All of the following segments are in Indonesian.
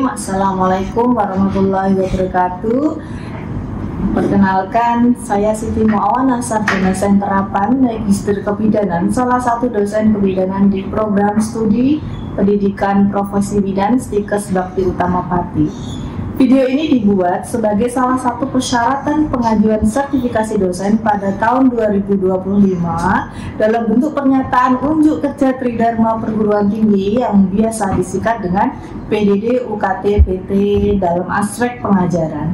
Assalamualaikum warahmatullahi wabarakatuh. Perkenalkan, saya Siti Muawana, sarjana dosen terapan Magister Kebidanan, salah satu dosen kebidanan di program studi pendidikan profesi bidan Stikes Bakti Utama Pati. Video ini dibuat sebagai salah satu persyaratan pengajuan sertifikasi dosen pada tahun 2025 dalam bentuk pernyataan unjuk kerja Tridharma Perguruan Tinggi yang biasa disingkat dengan PDD UKT PT dalam aspek pengajaran.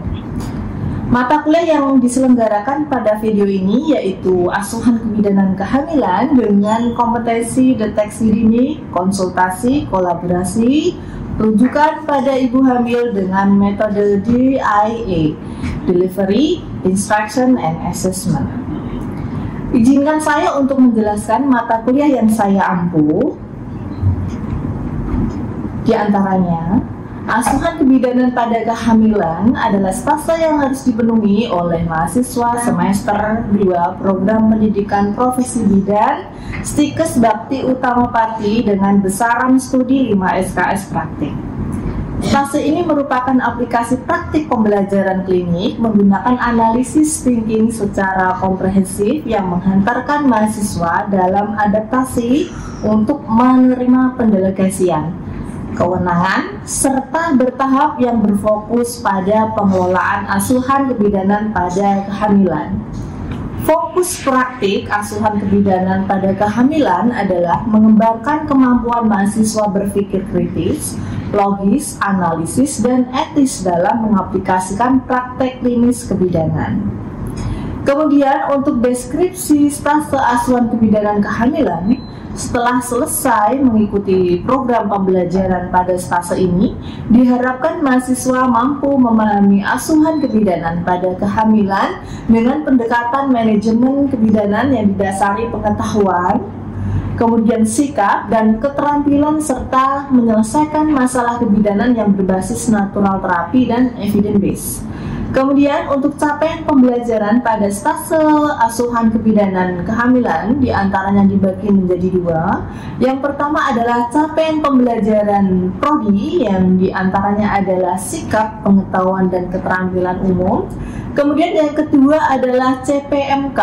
Mata kuliah yang diselenggarakan pada video ini yaitu asuhan kebidanan kehamilan dengan kompetensi deteksi dini, konsultasi, kolaborasi, rujukan pada ibu hamil dengan metode DIA, Delivery, Instruction, and Assessment. Izinkan saya untuk menjelaskan mata kuliah yang saya ampu. Di antaranya, asuhan kebidanan pada kehamilan adalah stase yang harus dipenuhi oleh mahasiswa semester 2 program pendidikan profesi bidan Stikes Bakti Utama Pati dengan besaran studi 5 SKS praktik. Stase ini merupakan aplikasi praktik pembelajaran klinik menggunakan analisis thinking secara komprehensif yang menghantarkan mahasiswa dalam adaptasi untuk menerima pendelegasian, kewenangan, serta bertahap yang berfokus pada pengelolaan asuhan kebidanan pada kehamilan. Fokus praktik asuhan kebidanan pada kehamilan adalah mengembangkan kemampuan mahasiswa berpikir kritis, logis, analisis, dan etis dalam mengaplikasikan praktek klinis kebidanan. Kemudian untuk deskripsi stase asuhan kebidanan kehamilan, setelah selesai mengikuti program pembelajaran pada stase ini, diharapkan mahasiswa mampu memahami asuhan kebidanan pada kehamilan dengan pendekatan manajemen kebidanan yang didasari pengetahuan, kemudian sikap dan keterampilan serta menyelesaikan masalah kebidanan yang berbasis natural terapi dan evidence based. Kemudian untuk capaian pembelajaran pada stase asuhan kebidanan kehamilan diantaranya dibagi menjadi dua. Yang pertama adalah capaian pembelajaran prodi yang diantaranya adalah sikap, pengetahuan, dan keterampilan umum. Kemudian yang kedua adalah CPMK,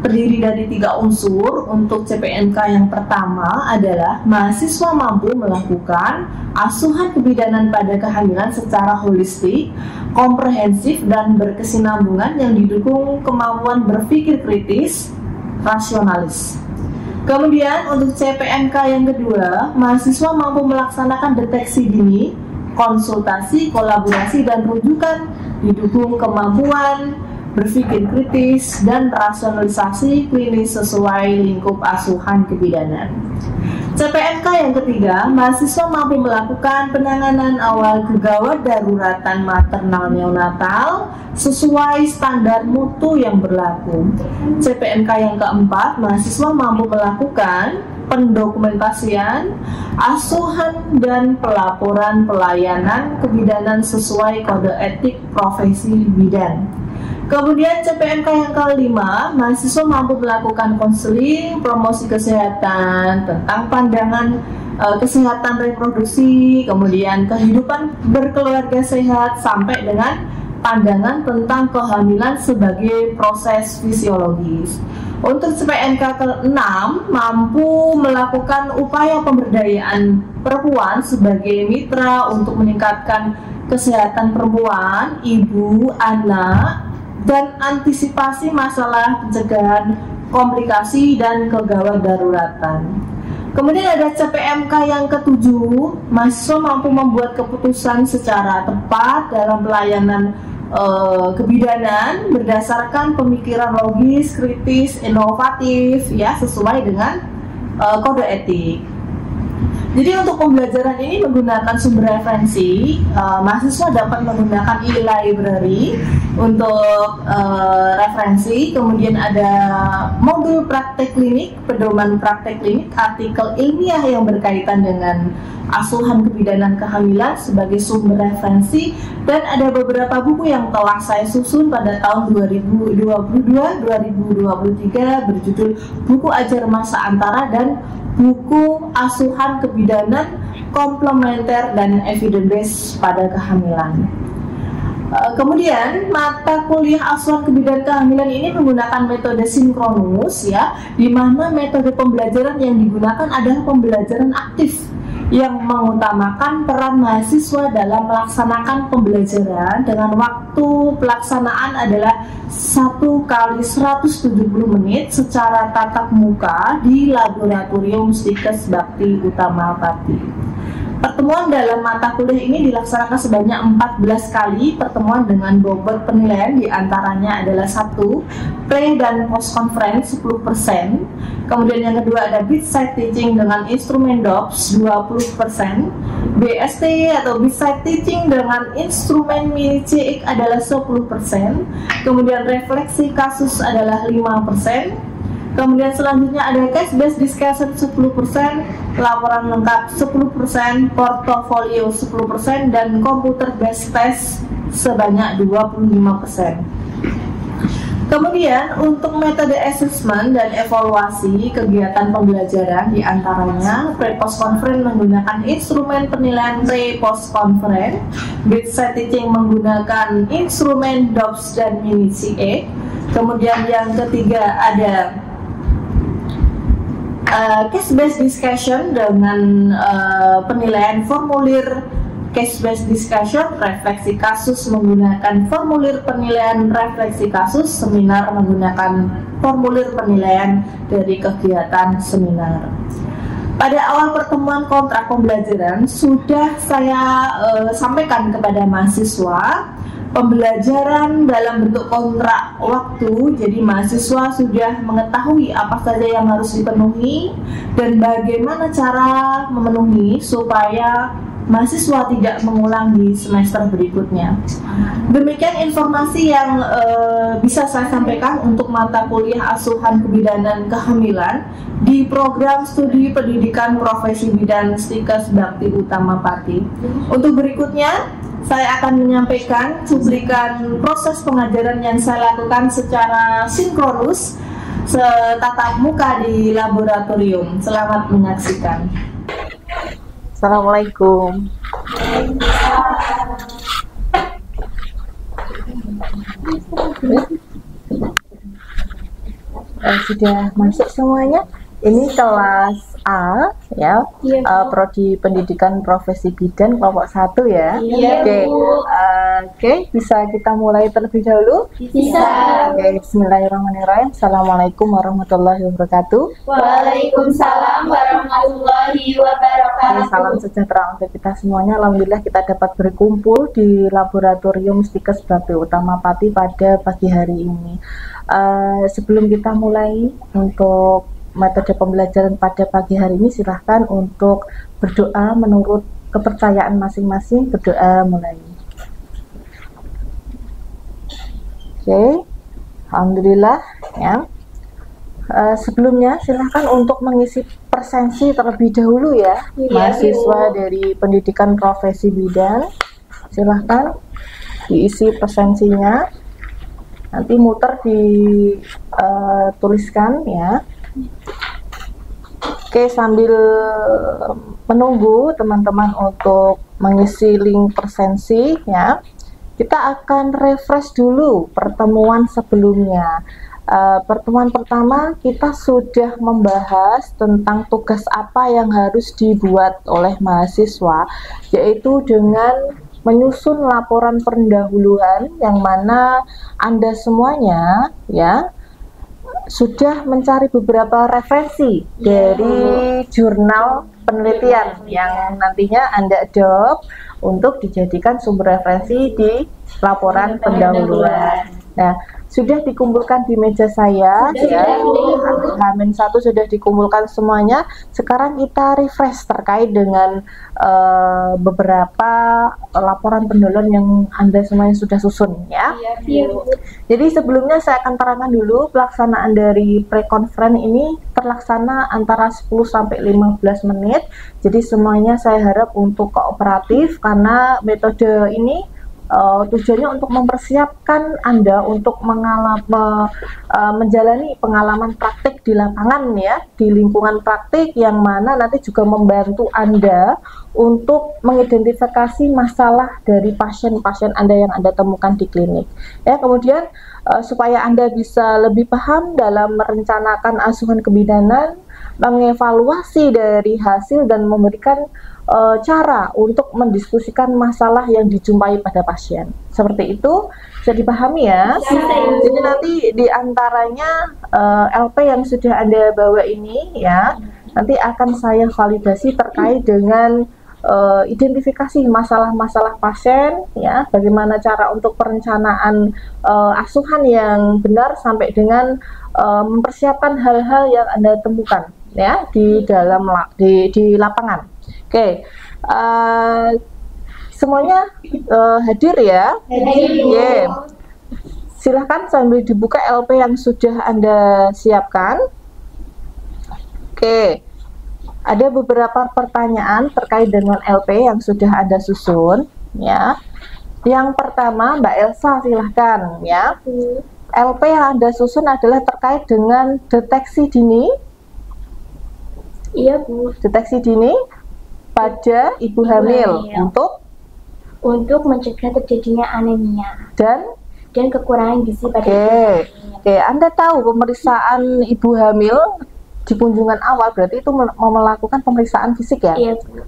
terdiri dari 3 unsur. Untuk CPMK yang pertama adalah mahasiswa mampu melakukan asuhan kebidanan pada kehamilan secara holistik, komprehensif, dan berkesinambungan yang didukung kemampuan berpikir kritis, rasionalis. Kemudian untuk CPMK yang kedua, mahasiswa mampu melaksanakan deteksi dini, konsultasi, kolaborasi, dan rujukan didukung kemampuan berpikir kritis dan rasionalisasi klinis sesuai lingkup asuhan kebidanan. CPMK yang ketiga, mahasiswa mampu melakukan penanganan awal kegawat daruratan maternal neonatal sesuai standar mutu yang berlaku. CPMK yang keempat, mahasiswa mampu melakukan pendokumentasian, asuhan, dan pelaporan pelayanan kebidanan sesuai kode etik profesi bidan. Kemudian CPMK yang kelima, mahasiswa mampu melakukan konseling, promosi kesehatan, tentang pandangan kesehatan reproduksi, kemudian kehidupan berkeluarga sehat, sampai dengan pandangan tentang kehamilan sebagai proses fisiologis. Untuk CPMK ke-6, mampu melakukan upaya pemberdayaan perempuan sebagai mitra untuk meningkatkan kesehatan perempuan, ibu, anak, dan antisipasi masalah pencegahan komplikasi dan kegawat daruratan. Kemudian ada CPMK yang ketujuh, mahasiswa mampu membuat keputusan secara tepat dalam pelayanan kebidanan berdasarkan pemikiran logis, kritis, inovatif, ya, sesuai dengan kode etik. Jadi untuk pembelajaran ini menggunakan sumber referensi, mahasiswa dapat menggunakan e-library untuk referensi. Kemudian ada modul praktek klinik, pedoman praktek klinik, artikel ilmiah yang berkaitan dengan asuhan kebidanan kehamilan sebagai sumber referensi, dan ada beberapa buku yang telah saya susun pada tahun 2022-2023 berjudul Buku Ajar Masa Antara dan Buku Asuhan Kebidanan komplementer, dan evidence based pada kehamilan. Kemudian mata kuliah asuhan kebidanan kehamilan ini menggunakan metode sinkronus ya, di mana metode pembelajaran yang digunakan adalah pembelajaran aktif yang mengutamakan peran mahasiswa dalam melaksanakan pembelajaran dengan waktu pelaksanaan adalah 1 kali 170 menit secara tatap muka di Laboratorium Stikes Bakti Utama Pati. Pertemuan dalam mata kuliah ini dilaksanakan sebanyak 14 kali pertemuan dengan bobot penilaian, diantaranya adalah 1. Pre dan post conference 10%. Kemudian yang kedua ada bedside teaching dengan instrumen DOPS 20%. BST atau bedside teaching dengan instrumen mini CX adalah 10%. Kemudian refleksi kasus adalah 5%. Kemudian selanjutnya ada case based discussion 10%, laporan lengkap 10%, portofolio 10%, dan computer based test sebanyak 25%. Kemudian untuk metode assessment dan evaluasi kegiatan pembelajaran diantaranya pre-post conference menggunakan instrumen penilaian pre-post conference, bedside teaching menggunakan instrumen DOPS dan mini CA. Kemudian yang ketiga ada case based discussion dengan penilaian formulir case based discussion, refleksi kasus menggunakan formulir penilaian refleksi kasus, seminar menggunakan formulir penilaian dari kegiatan seminar. Pada awal pertemuan kontrak pembelajaran sudah saya sampaikan kepada mahasiswa pembelajaran dalam bentuk kontrak waktu, jadi mahasiswa sudah mengetahui apa saja yang harus dipenuhi dan bagaimana cara memenuhi supaya mahasiswa tidak mengulang di semester berikutnya. Demikian informasi yang bisa saya sampaikan untuk mata kuliah asuhan kebidanan kehamilan di program studi pendidikan profesi bidan Stikes Bakti Utama Pati. Untuk berikutnya saya akan menyampaikan cuplikan proses pengajaran yang saya lakukan secara sinkronus tatap muka di laboratorium. Selamat menyaksikan. Assalamualaikum. Sudah masuk semuanya? Ini kelas A ya, Prodi Pendidikan Profesi Bidan kelompok 1 ya. Oke, bisa kita mulai terlebih dahulu? Bisa. Oke, bismillahirrahmanirrahim. Assalamualaikum warahmatullahi wabarakatuh. Waalaikumsalam warahmatullahi wabarakatuh. Salam sejahtera untuk kita semuanya. Alhamdulillah kita dapat berkumpul di Laboratorium Stikes Bakti Utama Pati pada pagi hari ini. Sebelum kita mulai untuk metode pembelajaran pada pagi hari ini, silahkan untuk berdoa menurut kepercayaan masing-masing. Berdoa mulai. Oke, alhamdulillah ya. Sebelumnya silahkan untuk mengisi presensi terlebih dahulu ya, mahasiswa dari pendidikan profesi bidan. Silahkan diisi presensinya, nanti muter dituliskan ya. Oke, sambil menunggu teman-teman untuk mengisi link presensi ya, kita akan refresh dulu pertemuan sebelumnya. Pertemuan pertama kita sudah membahas tentang tugas apa yang harus dibuat oleh mahasiswa, yaitu dengan menyusun laporan pendahuluan yang mana Anda semuanya ya sudah mencari beberapa referensi dari jurnal penelitian yang nantinya Anda adopt untuk dijadikan sumber referensi di laporan pendahuluan. Nah, sudah dikumpulkan di meja saya ya. H-1 sudah dikumpulkan semuanya. Sekarang kita refresh terkait dengan beberapa laporan pendahuluan yang Anda semuanya sudah susun ya. Jadi sebelumnya saya akan terangkan dulu pelaksanaan dari pre-conference ini terlaksana antara 10 sampai 15 menit. Jadi semuanya saya harap untuk kooperatif karena metode ini tujuannya untuk mempersiapkan Anda untuk menjalani pengalaman praktik di lapangan ya, di lingkungan praktik yang mana nanti juga membantu Anda untuk mengidentifikasi masalah dari pasien-pasien Anda yang Anda temukan di klinik. Ya, kemudian supaya Anda bisa lebih paham dalam merencanakan asuhan kebidanan, mengevaluasi dari hasil dan memberikan cara untuk mendiskusikan masalah yang dijumpai pada pasien. Seperti itu, bisa dipahami ya. Jadi nanti diantaranya LP yang sudah Anda bawa ini ya, nanti akan saya validasi terkait dengan identifikasi masalah-masalah pasien ya, bagaimana cara untuk perencanaan asuhan yang benar sampai dengan mempersiapkan hal-hal yang Anda temukan ya di dalam di lapangan. Oke, semuanya hadir ya. Oke, silahkan sambil dibuka LP yang sudah Anda siapkan. Oke, ada beberapa pertanyaan terkait dengan LP yang sudah Anda susun ya. Yang pertama, Mbak Elsa silahkan ya. LP yang Anda susun adalah terkait dengan deteksi dini. Iya, Bu. Deteksi dini pada ibu hamil untuk mencegah terjadinya anemia dan kekurangan gizi pada ibu hamil. Oke, Anda tahu pemeriksaan ibu hamil di kunjungan awal berarti itu mau melakukan pemeriksaan fisik ya? Iya, Bu.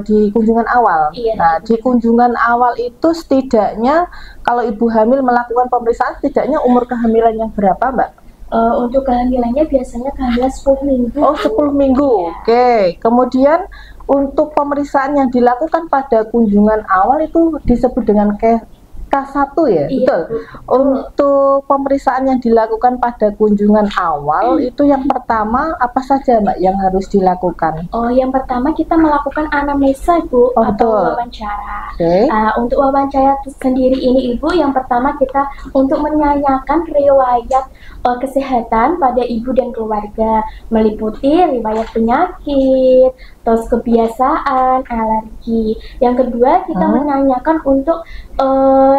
Di kunjungan awal. Iya, nah, di kunjungan awal itu setidaknya kalau ibu hamil melakukan pemeriksaan setidaknya umur kehamilan yang berapa, Mbak? Untuk kehamilannya biasanya kehamilan 10 minggu. Oh, 10 minggu. Ya. Oke. Kemudian untuk pemeriksaan yang dilakukan pada kunjungan awal itu disebut dengan K1 ya? Iya, Betul. Untuk pemeriksaan yang dilakukan pada kunjungan awal itu yang pertama apa saja, Mbak, yang harus dilakukan? Oh, yang pertama kita melakukan anamnesa, Bu, atau betul. wawancara. Okay. Untuk wawancara sendiri ini, Ibu, yang pertama kita untuk menanyakan riwayat kesehatan pada ibu dan keluarga, meliputi riwayat penyakit, terus kebiasaan, alergi. Yang kedua kita menanyakan untuk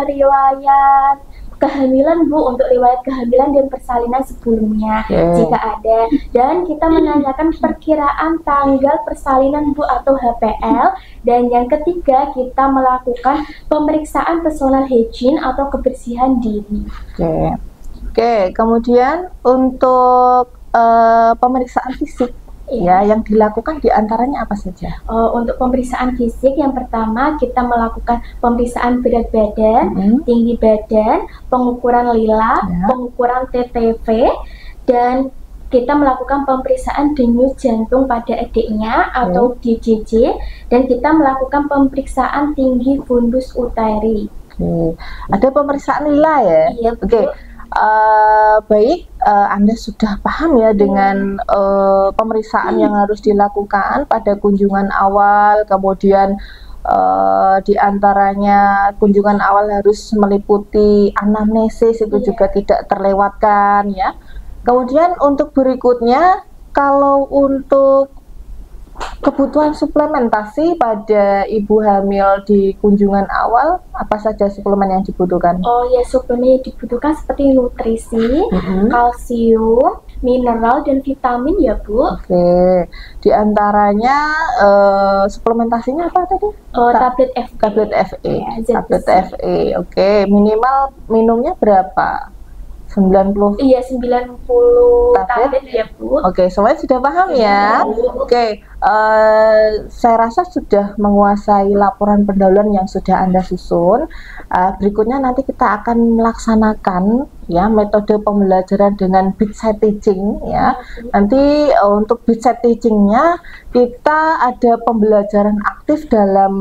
riwayat kehamilan, Bu, untuk riwayat kehamilan dan persalinan sebelumnya jika ada, dan kita menanyakan perkiraan tanggal persalinan, Bu, atau HPL. Dan yang ketiga kita melakukan pemeriksaan personal hygiene atau kebersihan diri. Oke, kemudian untuk pemeriksaan fisik ya yang dilakukan diantaranya apa saja? Untuk pemeriksaan fisik yang pertama kita melakukan pemeriksaan berat badan, tinggi badan, pengukuran lila, pengukuran TTV, dan kita melakukan pemeriksaan denyut jantung pada adiknya atau DJJ, dan kita melakukan pemeriksaan tinggi fundus uteri. Ada pemeriksaan lila ya? Iya, Bu. Baik, Anda sudah paham ya dengan pemeriksaan yang harus dilakukan pada kunjungan awal, kemudian diantaranya kunjungan awal harus meliputi anamnesis, itu juga tidak terlewatkan ya. Kemudian untuk berikutnya, kalau untuk kebutuhan suplementasi pada ibu hamil di kunjungan awal, apa saja suplemen yang dibutuhkan? Oh ya, suplemen yang dibutuhkan seperti nutrisi, kalsium, mineral, dan vitamin ya, Bu. Oke, di antaranya suplementasinya apa tadi? Tablet FE. Tablet FE. Ya, tablet FE. Oke, minimal minumnya berapa? 90? Iya, 90 tablet ya, Bu. Oke, semuanya sudah paham ya? Oke, saya rasa sudah menguasai laporan pendahuluan yang sudah Anda susun. Berikutnya nanti kita akan melaksanakan ya metode pembelajaran dengan bedside teaching ya. Nanti untuk bedside teachingnya kita ada pembelajaran aktif dalam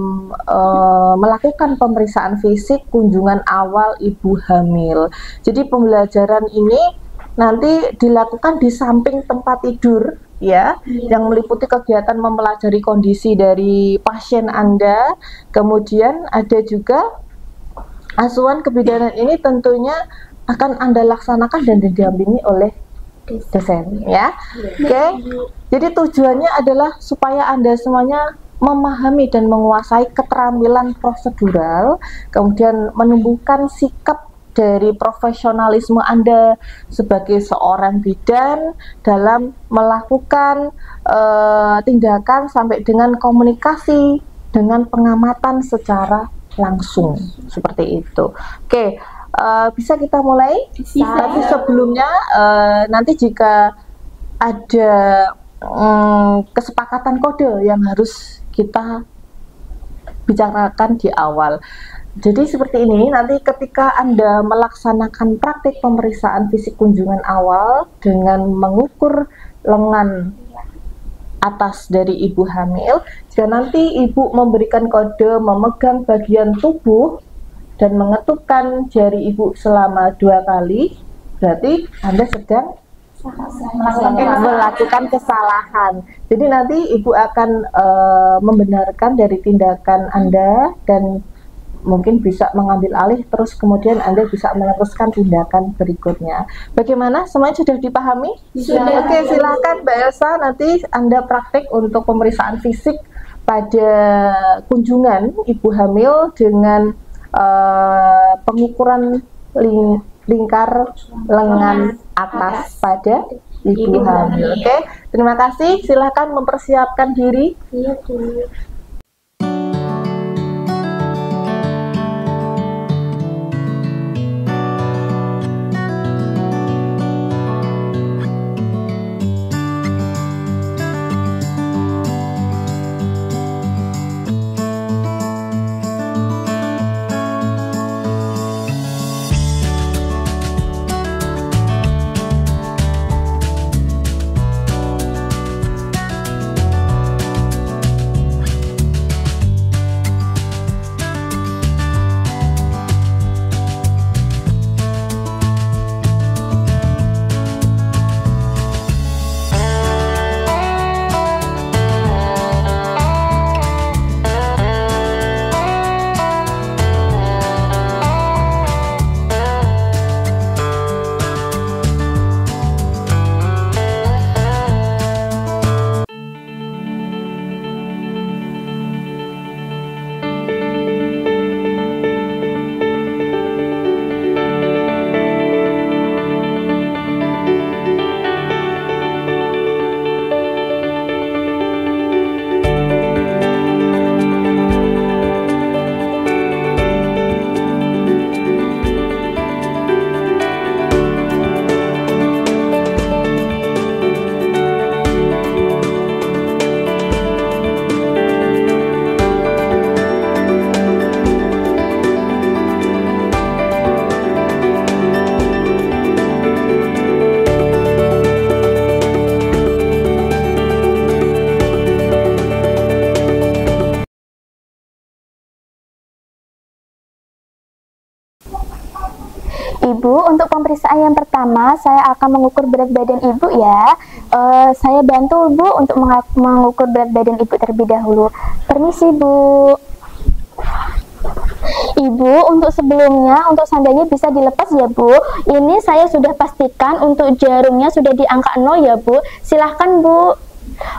melakukan pemeriksaan fisik kunjungan awal ibu hamil. Jadi pembelajaran ini nanti dilakukan di samping tempat tidur ya, yang meliputi kegiatan mempelajari kondisi dari pasien Anda. Kemudian ada juga asuhan kebidanan ini tentunya akan Anda laksanakan dan didampingi oleh dosen ya. Oke. Jadi tujuannya adalah supaya Anda semuanya memahami dan menguasai keterampilan prosedural, kemudian menumbuhkan sikap dari profesionalisme Anda sebagai seorang bidan dalam melakukan tindakan sampai dengan komunikasi dengan pengamatan secara langsung, seperti itu. Oke, bisa kita mulai? Tapi sebelumnya nanti jika ada kesepakatan kode yang harus kita bicarakan di awal. Jadi seperti ini, nanti ketika Anda melaksanakan praktik pemeriksaan fisik kunjungan awal dengan mengukur lengan atas dari ibu hamil, jika nanti ibu memberikan kode memegang bagian tubuh dan mengetukkan jari ibu selama 2 kali, berarti Anda sedang melakukan kesalahan. Jadi nanti ibu akan membenarkan dari tindakan Anda dan mungkin bisa mengambil alih, terus kemudian Anda bisa meneruskan tindakan berikutnya. Bagaimana? Semuanya sudah dipahami? Sudah. Oke, silakan Mbak Elsa, nanti Anda praktik untuk pemeriksaan fisik pada kunjungan ibu hamil dengan pengukuran lingkar lengan atas pada ibu hamil. Oke, terima kasih. Silakan mempersiapkan diri. Iya, Bu. Ibu, untuk pemeriksaan yang pertama, saya akan mengukur berat badan Ibu ya. Saya bantu Bu untuk mengukur berat badan Ibu terlebih dahulu. Permisi Bu. Ibu, untuk sebelumnya, untuk sandalnya bisa dilepas ya Bu. Ini saya sudah pastikan untuk jarumnya sudah di angka 0 ya Bu. Silahkan Bu.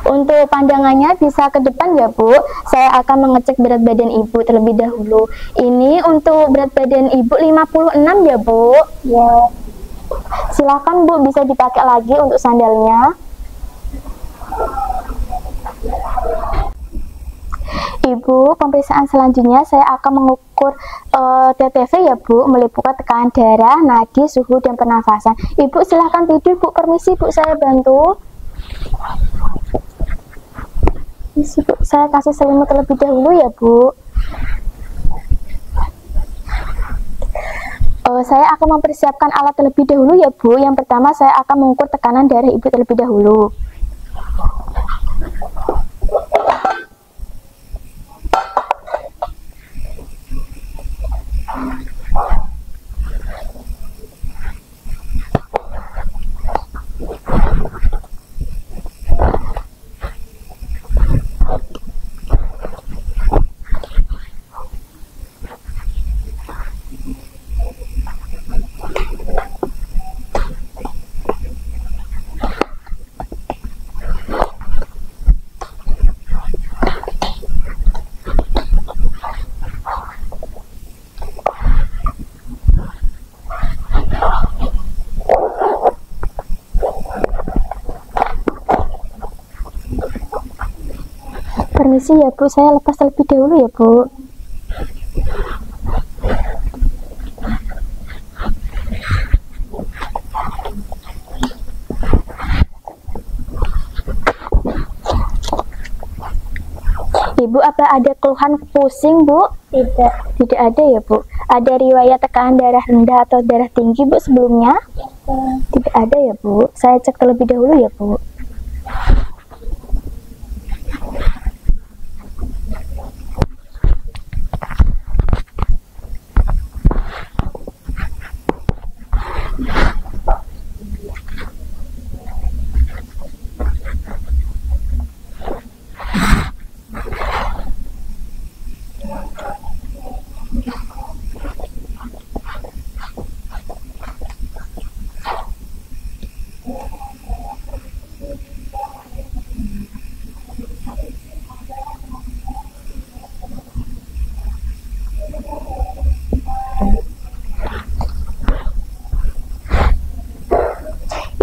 Untuk pandangannya bisa ke depan ya Bu. Saya akan mengecek berat badan Ibu terlebih dahulu. Ini untuk berat badan Ibu 56 ya Bu. Ya. Silakan Bu, bisa dipakai lagi untuk sandalnya. Ibu, pemeriksaan selanjutnya saya akan mengukur TTV ya Bu, meliputi tekanan darah, nadi, suhu, dan pernafasan. Ibu silahkan tidur Bu, permisi Bu, saya bantu. Bu, saya kasih selimut terlebih dahulu ya Bu. Saya akan mempersiapkan alat terlebih dahulu ya Bu. Yang pertama saya akan mengukur tekanan darah Ibu terlebih dahulu. permisi ya Bu, saya lepas terlebih dahulu ya Bu. Ibu, apa ada keluhan pusing Bu? Tidak ada ya Bu. Ada riwayat tekanan darah rendah atau darah tinggi Bu sebelumnya? Tidak ada ya Bu. Saya cek terlebih dahulu ya Bu.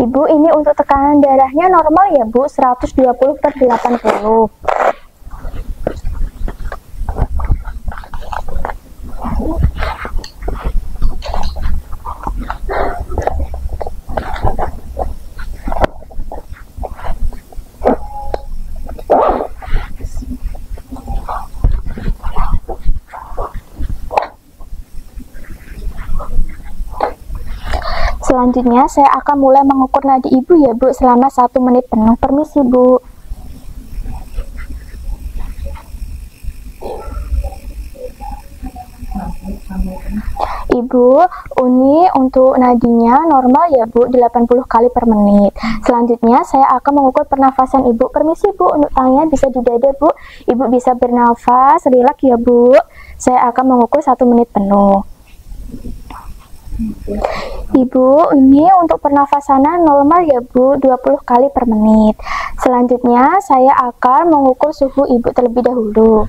Ibu, ini untuk tekanan darahnya normal ya Bu, 120/80. Selanjutnya saya akan mulai mengukur nadi Ibu ya Bu selama 1 menit penuh. Permisi Bu. Ibu, ini untuk nadinya normal ya Bu, 80 kali per menit. Selanjutnya saya akan mengukur pernafasan Ibu. Permisi Bu, untuk tangannya bisa di dada Bu. Ibu bisa bernafas, rileks ya Bu. Saya akan mengukur 1 menit penuh. Ibu, ini untuk pernafasannya normal ya Bu, 20 kali per menit. Selanjutnya saya akan mengukur suhu Ibu terlebih dahulu.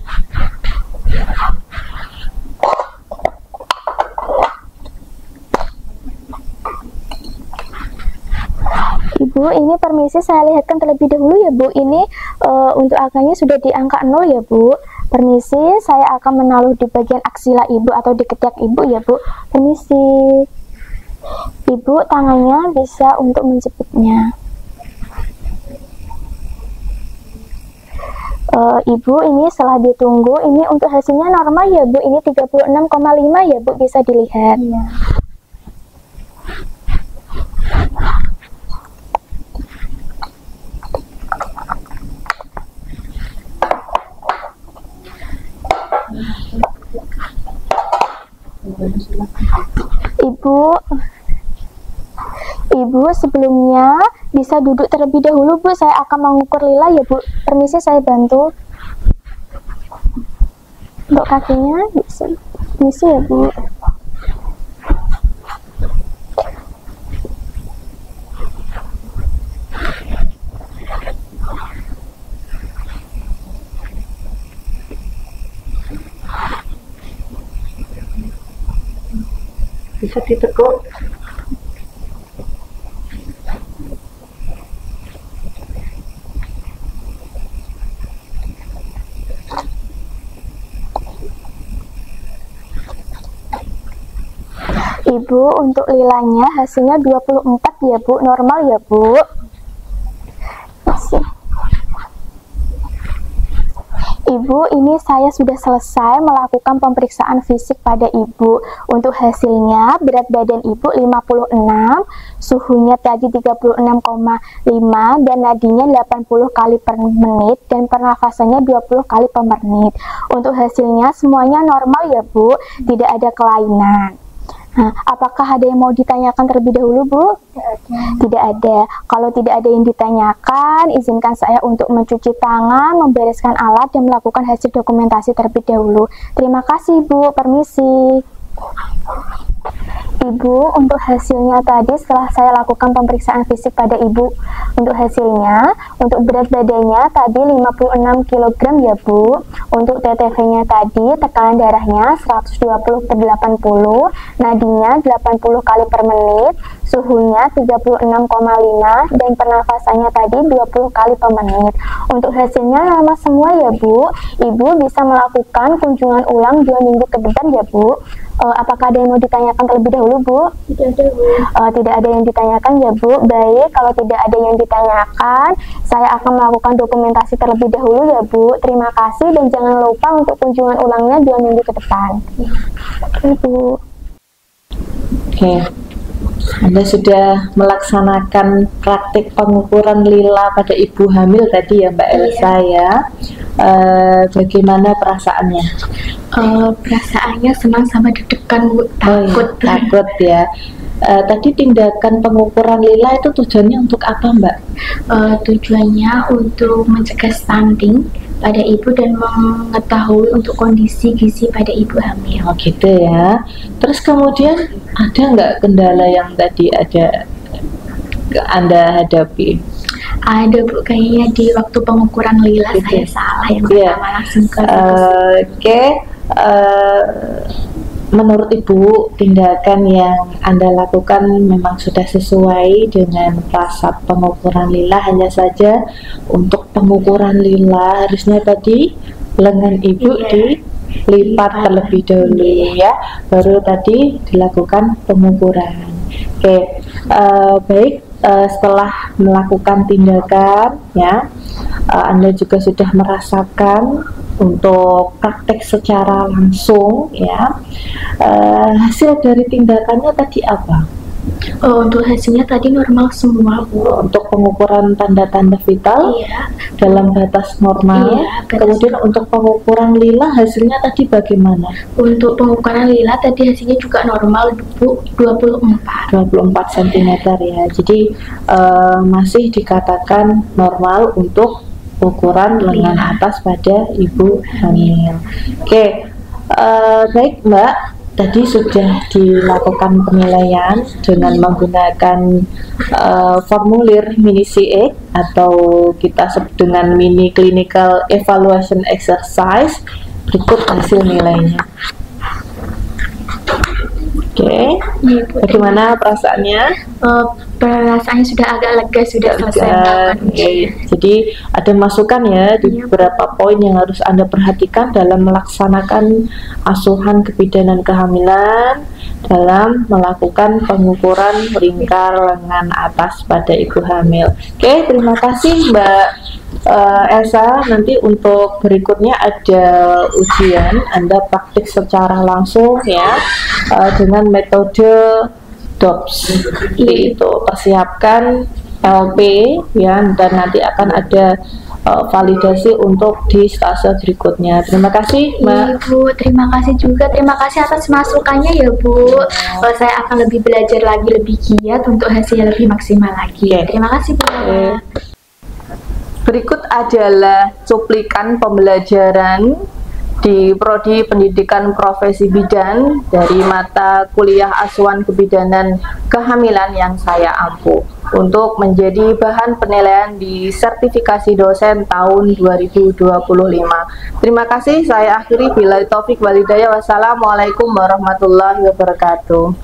Ibu, ini permisi saya lihatkan terlebih dahulu ya Bu. Ini untuk angkanya sudah di angka 0 ya Bu. Permisi, saya akan menaruh di bagian aksila Ibu atau di ketiak Ibu ya Bu. Permisi. Ibu, tangannya bisa untuk menjepitnya. Ibu, ini setelah ditunggu, ini untuk hasilnya normal ya Bu. Ini 36,5 ya Bu, bisa dilihat. Iya. Ibu, sebelumnya bisa duduk terlebih dahulu Bu, saya akan mengukur lila ya Bu. Permisi saya bantu. Untuk kakinya bisa. Permisi ya Bu. Bisa ditekuk. Ibu, untuk lilanya hasilnya 24 ya Bu, normal ya Bu. Masih. Ibu, ini saya sudah selesai melakukan pemeriksaan fisik pada Ibu. Untuk hasilnya, berat badan Ibu 56, suhunya tadi 36,5, dan nadinya 80 kali per menit, dan pernafasannya 20 kali per menit. Untuk hasilnya semuanya normal ya Bu, tidak ada kelainan. Nah, apakah ada yang mau ditanyakan terlebih dahulu Bu? Tidak ada. Kalau tidak ada yang ditanyakan, izinkan saya untuk mencuci tangan, membereskan alat, dan melakukan hasil dokumentasi terlebih dahulu. Terima kasih Bu, permisi. Ibu, untuk hasilnya tadi setelah saya lakukan pemeriksaan fisik pada Ibu, untuk hasilnya, untuk berat badannya tadi 56 kg ya Bu. Untuk TTV-nya tadi, tekanan darahnya 120/80, nadinya 80 kali per menit, suhunya 36,5 dan pernafasannya tadi 20 kali per menit. Untuk hasilnya lama semua ya Bu. Ibu bisa melakukan kunjungan ulang 2 minggu ke depan ya Bu. Apakah ada yang mau ditanyakan terlebih dahulu Bu? Tidak ada Bu. Tidak ada yang ditanyakan ya Bu. Baik, kalau tidak ada yang ditanyakan, saya akan melakukan dokumentasi terlebih dahulu ya Bu. Terima kasih dan jangan lupa untuk kunjungan ulangnya 2 minggu ke depan. Oke Bu. Oke, Anda sudah melaksanakan praktik pengukuran lila pada ibu hamil tadi ya Mbak Elsa ya. Bagaimana perasaannya? Perasaannya senang sama deg-degan Bu, takut. Takut ya. Tadi tindakan pengukuran lila itu tujuannya untuk apa Mbak? Tujuannya untuk mencegah stunting pada ibu dan mengetahui untuk kondisi gizi pada ibu hamil. Oh gitu ya. Terus kemudian ada nggak kendala yang tadi Anda hadapi? Ada Bu, kayaknya di waktu pengukuran lila saya salah yang pertama langsung ke Oke. Menurut Ibu, tindakan yang Anda lakukan memang sudah sesuai dengan prasat pengukuran lila, hanya saja untuk pengukuran lila harusnya tadi lengan Ibu dilipat terlebih dahulu ya, baru tadi dilakukan pengukuran. Oke, baik, setelah melakukan tindakan ya, Anda juga sudah merasakan untuk praktek secara langsung ya. Hasil dari tindakannya tadi apa? Untuk hasilnya tadi normal semua Bu. Untuk pengukuran tanda-tanda vital dalam batas normal. Kemudian untuk pengukuran lila hasilnya tadi bagaimana? Untuk pengukuran lila tadi hasilnya juga normal Bu, 24 cm ya. Jadi masih dikatakan normal untuk ukuran lengan atas pada ibu hamil. Oke, baik Mbak, tadi sudah dilakukan penilaian dengan menggunakan formulir mini CE atau kita sebut dengan mini clinical evaluation exercise. Berikut hasil nilainya. Oke, bagaimana perasaannya? Perasaannya sudah agak lega, sudah selesai. Jadi ada masukan ya di beberapa poin yang harus Anda perhatikan dalam melaksanakan asuhan kebidanan kehamilan dalam melakukan pengukuran lingkar lengan atas pada ibu hamil. Oke, terima kasih Mbak Elsa. Nanti untuk berikutnya ada ujian, Anda praktik secara langsung ya dengan metode DOPS, itu persiapkan LP ya, dan nanti akan ada validasi untuk di stase berikutnya. Terima kasih Mbak. Bu, terima kasih juga, terima kasih atas masukannya ya Bu. Saya akan lebih belajar lagi, lebih giat untuk hasilnya lebih maksimal lagi. Terima kasih Bu. Berikut adalah cuplikan pembelajaran di Prodi Pendidikan Profesi Bidan dari mata kuliah asuhan kebidanan kehamilan yang saya ampuh untuk menjadi bahan penilaian di sertifikasi dosen tahun 2025. Terima kasih, saya akhiri. Billahi taufik walhidayah. Wassalamualaikum warahmatullahi wabarakatuh.